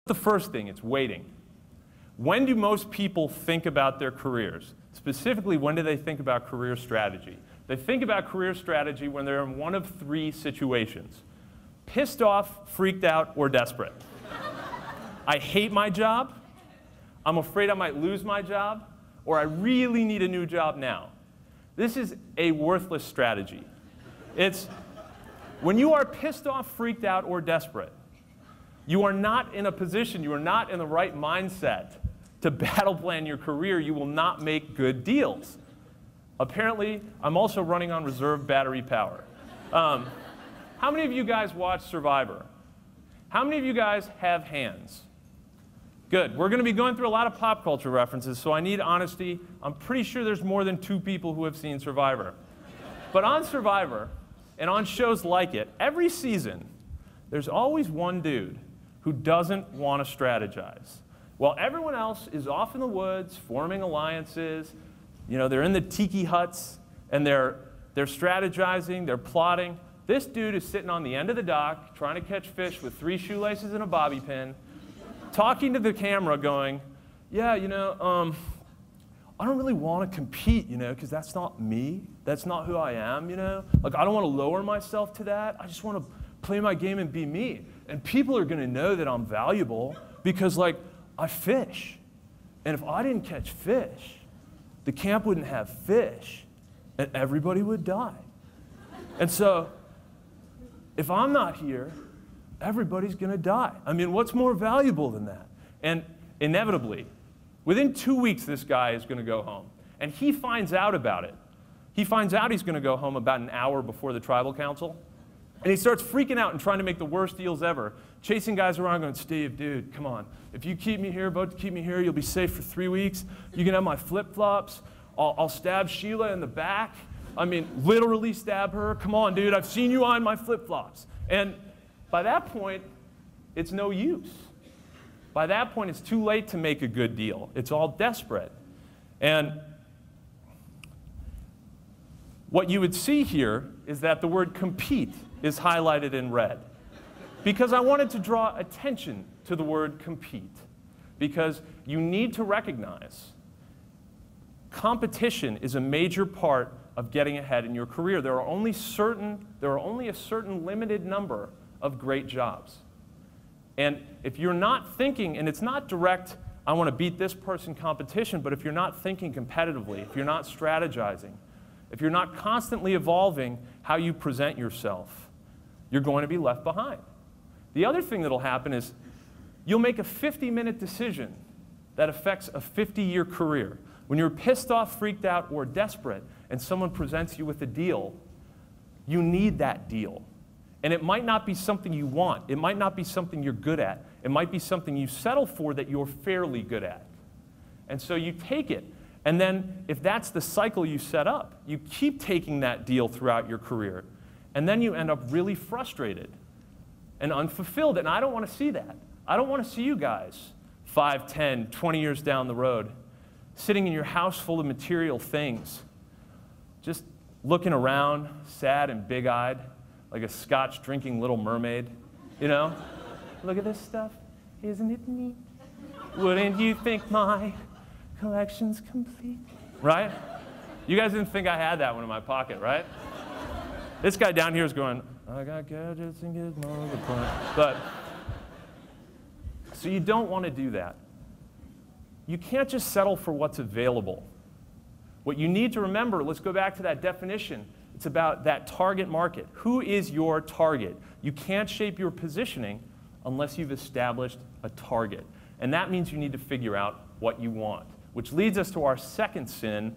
The first thing, it's waiting. When do most people think about their careers? Specifically, when do they think about career strategy? They think about career strategy when they're in one of three situations: pissed off, freaked out, or desperate. I hate my job, I'm afraid I might lose my job, or I really need a new job now. This is a worthless strategy. It's when you are pissed off, freaked out, or desperate, you are not in a position, you are not in the right mindset to battle plan your career. You will not make good deals. Apparently, I'm also running on reserve battery power. How many of you guys watch Survivor? How many of you guys have hands? Good. We're going to be going through a lot of pop culture references, so I need honesty. I'm pretty sure there's more than 2 people who have seen Survivor. But on Survivor, and on shows like it, every season, there's always one dude who doesn't want to strategize. While everyone else is off in the woods, forming alliances, they're in the tiki huts, and they're strategizing, they're plotting. This dude is sitting on the end of the dock, trying to catch fish with 3 shoelaces and a bobby pin, talking to the camera going, yeah, I don't really want to compete, because that's not me. That's not who I am, Like, I don't want to lower myself to that. I just want to play my game and be me. And people are going to know that I'm valuable because, like, I fish. And if I didn't catch fish, the camp wouldn't have fish, and everybody would die. And so, if I'm not here, everybody's going to die. I mean, what's more valuable than that? And inevitably, within 2 weeks, this guy is going to go home. And he finds out about it. He finds out he's going to go home about an hour before the tribal council. And he starts freaking out and trying to make the worst deals ever, chasing guys around going, Steve, dude, come on. If you keep me here, vote to keep me here, you'll be safe for 3 weeks. You can have my flip-flops. I'll stab Sheila in the back. I mean, literally stab her. Come on, dude, I've seen you on my flip-flops. And by that point, it's no use. By that point, it's too late to make a good deal. It's all desperate. And what you would see here is that the word compete is highlighted in red, because I wanted to draw attention to the word compete, because you need to recognize competition is a major part of getting ahead in your career. There are only a certain limited number of great jobs. And if you're not thinking, and it's not direct, I want to beat this person competition, but if you're not thinking competitively, if you're not strategizing, if you're not constantly evolving how you present yourself, you're going to be left behind. The other thing that'll happen is you'll make a 50-minute decision that affects a 50-year career. When you're pissed off, freaked out, or desperate, and someone presents you with a deal, you need that deal. And it might not be something you want. It might not be something you're good at. It might be something you settle for that you're fairly good at. And so you take it. And then if that's the cycle you set up, you keep taking that deal throughout your career. And then you end up really frustrated and unfulfilled. And I don't want to see that. I don't want to see you guys 5, 10, 20 years down the road sitting in your house full of material things, just looking around, sad and big-eyed, like a Scotch drinking Little Mermaid, Look at this stuff, isn't it neat? Wouldn't you think my collection's complete? Right? You guys didn't think I had that one in my pocket, right? This guy down here is going, I got gadgets and gizmos. But, so you don't want to do that. You can't just settle for what's available. What you need to remember, let's go back to that definition. It's about that target market. Who is your target? You can't shape your positioning unless you've established a target. And that means you need to figure out what you want, which leads us to our second sin,